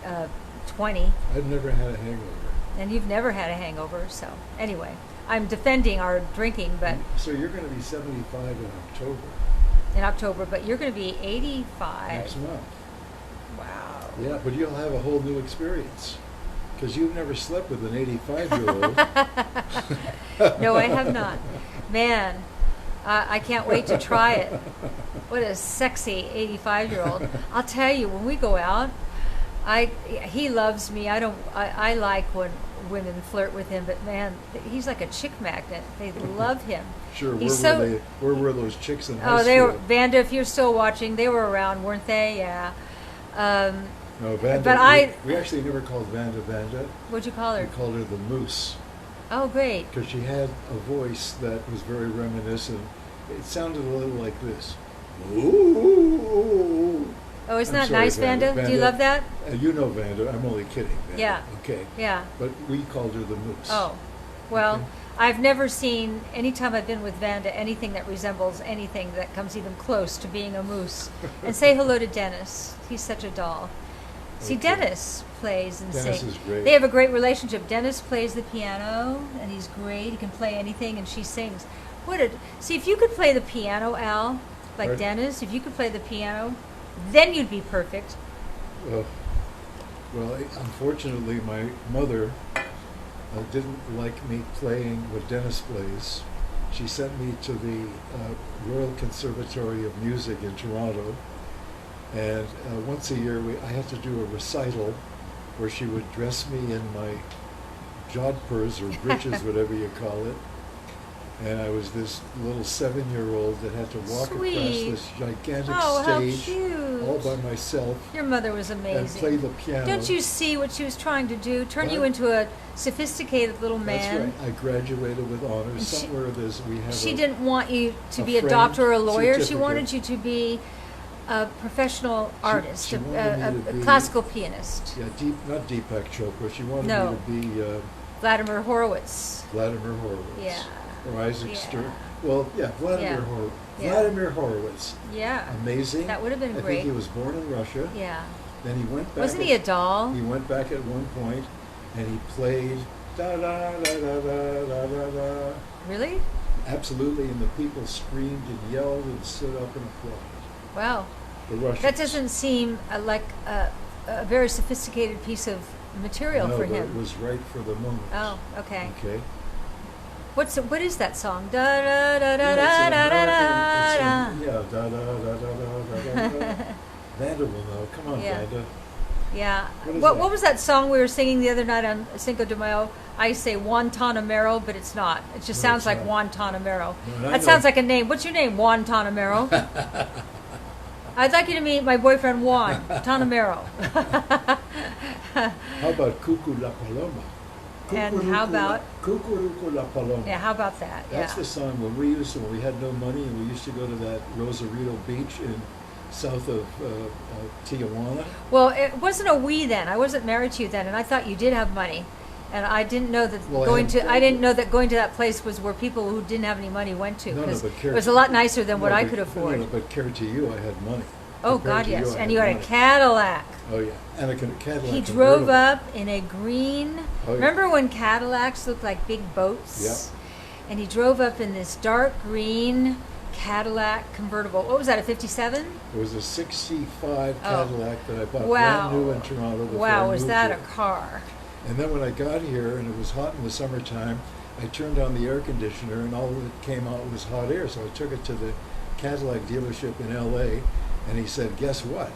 20, I've never had a hangover. and you've never had a hangover. So anyway, I'm defending our drinking, but So you're going to be 75 in October in October, but you're going to be 85. next month. Wow. Yeah, but you'll have a whole new experience because you've never slept with an 85-year-old. No, I have not. Man, I can't wait to try it. What a sexy 85-year-old. I'll tell you, when we go out, he loves me. I like when women flirt with him, but man, he's like a chick magnet. They love him. Sure, He's where were those chicks in high Oh, school? they were, Vanda, if you're still watching, they were around, weren't they? Yeah. No, Vanda. But we actually never called Vanda Vanda. What'd you call We her? called her the Moose Oh, great. because she had a voice that was very reminiscent. It sounded a little like this. Ooh. Oh, isn't I'm that sorry, nice, Vanda? Do you love that? You know Vanda. I'm only kidding. Vanda. Yeah. Okay. Yeah. But we called her the Moose. Oh, well, Okay. I've never seen, anytime I've been with Vanda, anything that resembles anything that comes even close to being a moose. And say hello to Dennis. He's such a doll. See, Okay. Dennis plays and Dennis sings. is great. They have a great relationship. Dennis plays the piano, and he's great. He can play anything, and she sings. See, if you could play the piano, Al, like Pardon? Dennis, if you could play the piano, then you'd be perfect. Well, unfortunately, my mother didn't like me playing what Dennis plays. She sent me to the Royal Conservatory of Music in Toronto, and once a year I had to do a recital where she would dress me in my jodhpurs or breeches, whatever you call it. And I was this little 7-year-old that had to walk Sweet. across this gigantic Oh, how stage cute. all by myself Your mother was and amazing. play the piano. Don't you see what she was trying to do? Turn you What? into a sophisticated little man. That's right. I graduated with honors. And she- Somewhere we have She a, didn't want you to a be a framed doctor or a lawyer. She certificate. wanted you to be a professional artist, she wanted me to a be- classical pianist. yeah, not Deepak Chopra. She wanted No. me to be Vladimir Horowitz. Vladimir Horowitz. Yeah. Or Isaac Yeah. Stern. Well, yeah, Vladimir Yeah. Horowitz. Yeah. Vladimir Horowitz. Yeah. Amazing. That would have been I great. think he was born in Russia. Yeah. Then he went back. Wasn't he a doll? He went back at one point, and he played da da da da da da da da. Really? Absolutely, and the people screamed and yelled and stood up and applauded. Wow. The Russians. That doesn't seem like a very sophisticated piece of material no, for but him. it was right for the moment. Oh, okay. Okay. What is that song? Da da da da Yeah, da it's da an da da. American- yeah, da da da da da da da da. Vanda will know. Come on, Yeah. Vanda. Yeah. What is What that? was that song we were singing the other night on Cinco de Mayo? I say Guantanamero, but it's not. It just No, sounds it's like not. Guantanamero. No, I That know. sounds like a name. What's your name? Guantanamero. I'd like you to meet my boyfriend Juan Tanamero. How about Cuckoo La Paloma? And how about- Cuckoo La Paloma? Yeah, how about that? That's Yeah. the song when we had no money and we used to go to that Rosarito Beach in south of Tijuana. Well, it wasn't a we then. I wasn't married to you then, and I thought you did have money. And I didn't know that Well, I didn't know that going to that place was where people who didn't have any money went to, No, no, because but it was a lot nicer than what No, I but- could afford. no, but cared to you, I had money. Oh Compared God, to yes. I And you had a money. Cadillac. Oh yeah, and a Cadillac. He drove convertible. up in a green. Oh, yeah. Remember when Cadillacs looked like big boats? Yeah. And he drove up in this dark green Cadillac convertible. What was that? A '57? It was a '65 Oh. Cadillac that I bought Wow. brand new in Toronto. Before I Wow, was moved that here. a car? And then when I got here and it was hot in the summertime, I turned on the air conditioner and all that came out was hot air. So I took it to the Cadillac dealership in LA and he said, guess what?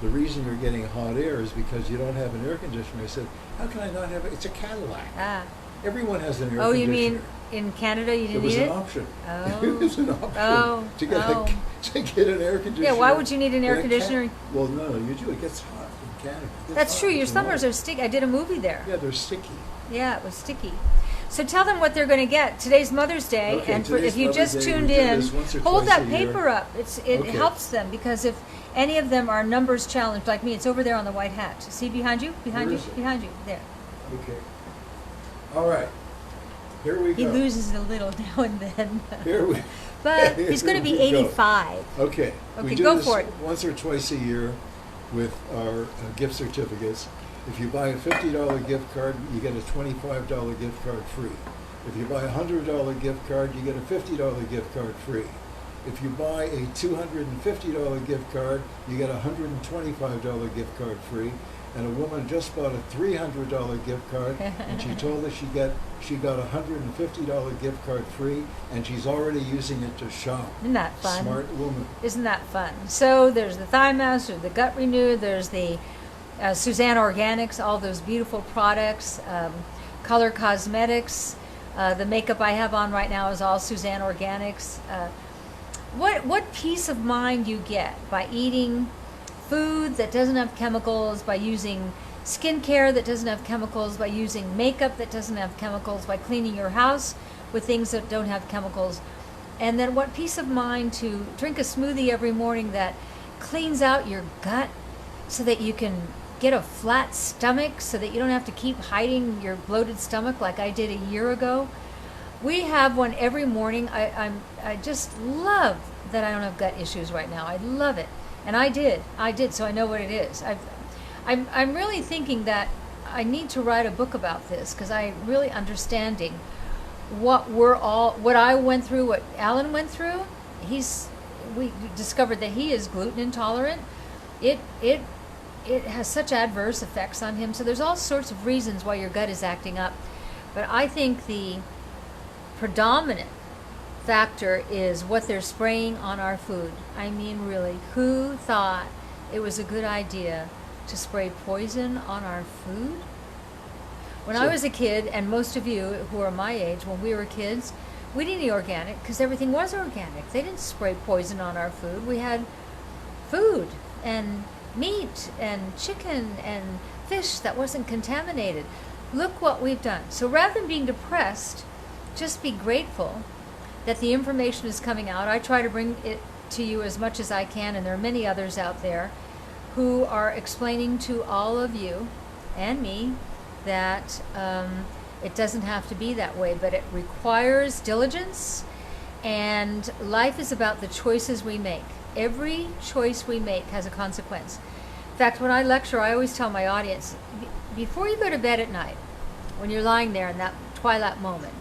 The reason you're getting hot air is because you don't have an air conditioner. I said, how can I not have it? It's a Cadillac. Ah. Everyone has an air Oh, conditioner. you mean in Canada you It didn't was need an it? option. Oh. It was an option Oh. to get Oh. to get an air conditioner. Yeah, why would you need an air in a conditioner? Well, no, you do. It gets hot in Canada. It gets That's hot true. in Your summers Toronto. are sticky. I did a movie there. Yeah, they're sticky. Yeah, it was sticky. So tell them what they're going to get. Today's Mother's Day, Okay, and today's if you Mother's just Day, we tuned do in, this once or hold twice that a year. paper up. It Okay. helps them, because if any of them are numbers challenged like me, it's over there on the white hat. See behind you? Behind Where you? is it? Behind you. There. Okay. All right. Here we He go. loses a little now and then. Here we. But he's going to be Here we go. 85. Okay. Okay, we do go this for it. once or twice a year with our gift certificates. If you buy a $50 gift card, you get a $25 gift card free. If you buy a $100 gift card, you get a $50 gift card free. If you buy a $250 gift card, you get a $125 gift card free. And a woman just bought a $300 gift card, and she told us she got a $150 gift card free, and she's already using it to shop. Isn't that fun? Smart woman. Isn't that fun? So there's the Thigh Master, the Gut Renew, there's the Suzanne Organics, all those beautiful products, color cosmetics. The makeup I have on right now is all Suzanne Organics. What peace of mind you get by eating food that doesn't have chemicals, by using skincare that doesn't have chemicals, by using makeup that doesn't have chemicals, by cleaning your house with things that don't have chemicals. And then what peace of mind to drink a smoothie every morning that cleans out your gut so that you can get a flat stomach, so that you don't have to keep hiding your bloated stomach like I did a year ago. We have one every morning. I just love that I don't have gut issues right now. I love it, and I did, so I know what it is. I'm really thinking that I need to write a book about this because I'm really understanding what I went through, what Alan went through. We discovered that he is gluten intolerant. It has such adverse effects on him. So there's all sorts of reasons why your gut is acting up. But I think the predominant factor is what they're spraying on our food. I mean, really, who thought it was a good idea to spray poison on our food? When I was a kid, and most of you who are my age, when we were kids, we didn't eat organic because everything was organic. They didn't spray poison on our food. We had food and meat and chicken and fish that wasn't contaminated. Look what we've done. So rather than being depressed, just be grateful that the information is coming out. I try to bring it to you as much as I can, and there are many others out there who are explaining to all of you and me that it doesn't have to be that way, but it requires diligence, and life is about the choices we make. Every choice we make has a consequence. In fact, when I lecture, I always tell my audience, before you go to bed at night, when you're lying there in that twilight moment,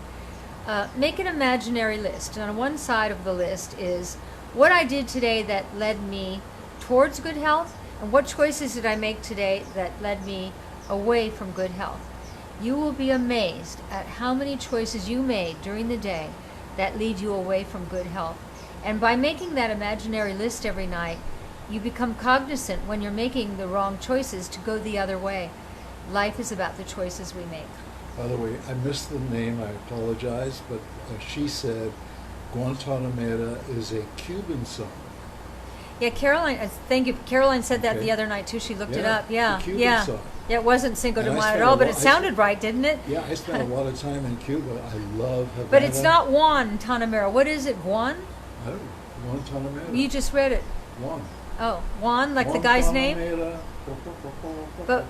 make an imaginary list. And on one side of the list is what I did today that led me towards good health, and what choices did I make today that led me away from good health. You will be amazed at how many choices you made during the day that lead you away from good health. And by making that imaginary list every night, you become cognizant when you're making the wrong choices to go the other way. Life is about the choices we make. By the way, I missed the name, I apologize, but she said Guantanamera is a Cuban song. Yeah, Caroline, thank you. Caroline said that Okay. the other night too. She looked it up. Yeah, the Cuban yeah. song. Yeah, it wasn't Cinco de And I Mayo at spent all, a but lot- it I sounded spent- right, didn't it? Yeah, I spent a lot of time in Cuba. I love Havana. But it's not Juan Tanamera. What is it, Juan? I don't know, Guantanamera. You just read it. Juan. Oh, Juan, like the guy's name? Guantanamera. But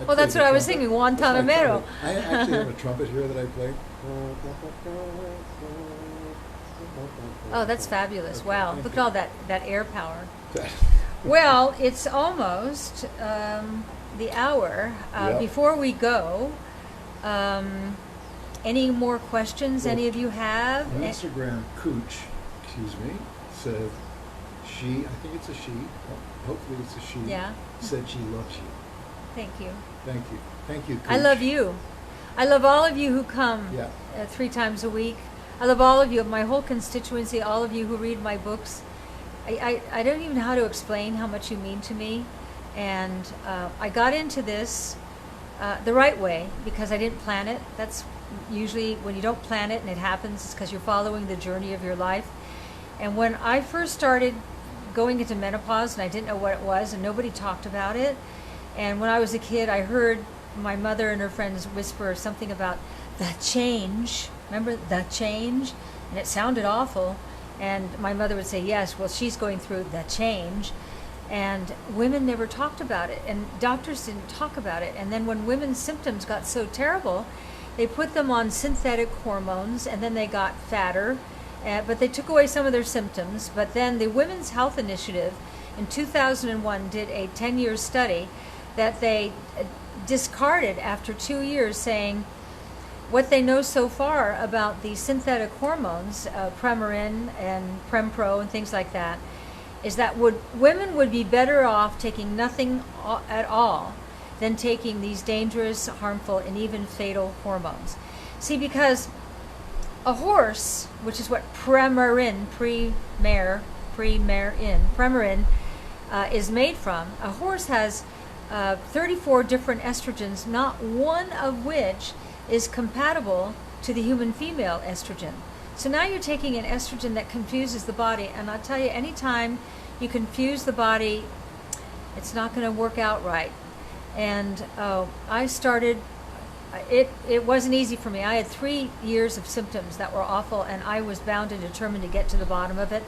well, that's what I was thinking, Juan That's my Tanamero. trumpet. I actually have a trumpet here that I play. Oh, that's fabulous. Okay, Wow, thank look at you. all that air power. Well, it's almost the hour. Yep. Before we go, any more questions Well, any of you have? On Instagram, Cooch, said I think it's a she, hopefully it's a she, Yeah. said she loves you. Thank you. Thank you. Thank you, Cooch. I love you. I love all of you who come Yeah. 3 times a week. I love all of you, my whole constituency, all of you who read my books. I don't even know how to explain how much you mean to me. And I got into this the right way because I didn't plan it. That's usually when you don't plan it and it happens, it's because you're following the journey of your life. And when I first started going into menopause and I didn't know what it was and nobody talked about it, and when I was a kid I heard my mother and her friends whisper something about the change. Remember the change? And it sounded awful. And my mother would say, yes, well, she's going through the change. And women never talked about it, and doctors didn't talk about it. And then when women's symptoms got so terrible, they put them on synthetic hormones, and then they got fatter, but they took away some of their symptoms. But then the Women's Health Initiative in 2001 did a 10-year study that they discarded after 2 years, saying what they know so far about the synthetic hormones, Premarin and Prempro and things like that, is that women would be better off taking nothing at all than taking these dangerous, harmful, and even fatal hormones. See, because a horse, which is what Premarin is made from, a horse has 34 different estrogens, not one of which is compatible to the human female estrogen. So now you're taking an estrogen that confuses the body, and I'll tell you, anytime you confuse the body, it's not going to work out right. And I started, it wasn't easy for me. I had 3 years of symptoms that were awful, and I was bound and determined to get to the bottom of it.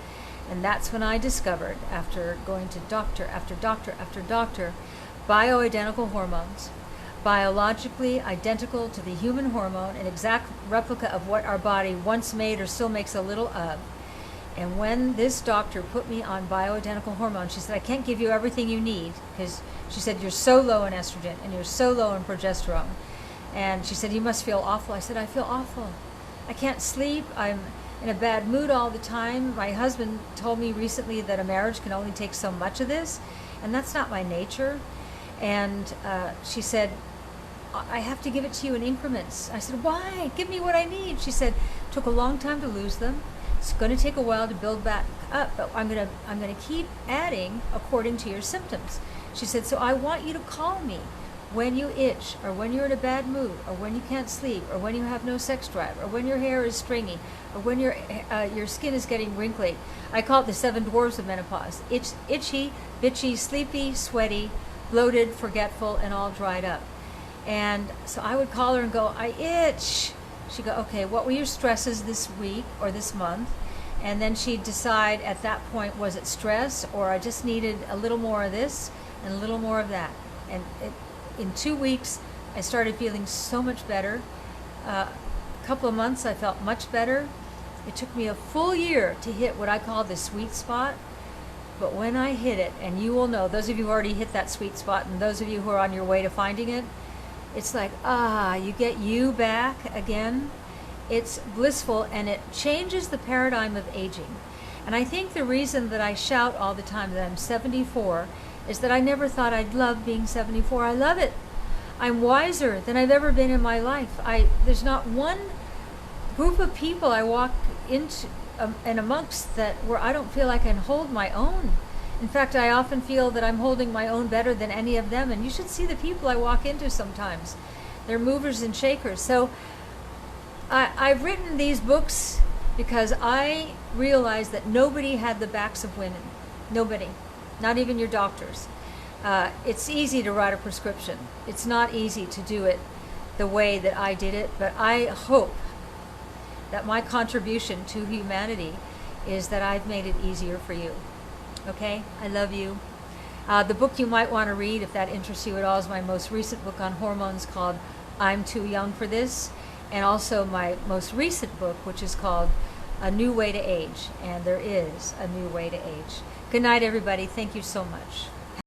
And that's when I discovered, after going to doctor after doctor after doctor, bioidentical hormones. biologically identical to the human hormone, an exact replica of what our body once made or still makes a little of. And when this doctor put me on bioidentical hormone, she said, I can't give you everything you need, because she said, you're so low in estrogen and you're so low in progesterone. And she said, you must feel awful. I said, I feel awful. I can't sleep. I'm in a bad mood all the time. My husband told me recently that a marriage can only take so much of this, and that's not my nature. And she said, I have to give it to you in increments. I said, why? Give me what I need. She said, it took a long time to lose them. It's going to take a while to build back up, but I'm going to keep adding according to your symptoms. She said, so I want you to call me when you itch, or when you're in a bad mood, or when you can't sleep, or when you have no sex drive, or when your hair is stringy, or when your skin is getting wrinkly. I call it the 7 dwarfs of menopause. Itchy, bitchy, sleepy, sweaty, bloated, forgetful, and all dried up. And so I would call her and go, I itch. She'd go, okay, what were your stresses this week or this month? And then she'd decide at that point, was it stress, or I just needed a little more of this and a little more of that. And in 2 weeks, I started feeling so much better. A couple of months, I felt much better. It took me a full year to hit what I call the sweet spot. But when I hit it, and you will know, those of you who already hit that sweet spot, and those of you who are on your way to finding it, it's like, you get you back again. It's blissful, and it changes the paradigm of aging. And I think the reason that I shout all the time that I'm 74 is that I never thought I'd love being 74. I love it. I'm wiser than I've ever been in my life. There's not one group of people I walk into and amongst that where I don't feel I can hold my own. In fact, I often feel that I'm holding my own better than any of them. And you should see the people I walk into sometimes. They're movers and shakers. So I've written these books because I realized that nobody had the backs of women. Nobody. Not even your doctors. It's easy to write a prescription. It's not easy to do it the way that I did it, but I hope that my contribution to humanity is that I've made it easier for you. Okay? I love you. The book you might want to read, if that interests you at all, is my most recent book on hormones called I'm Too Young for This, and also my most recent book, which is called A New Way to Age, and there is a new way to age. Good night, everybody. Thank you so much.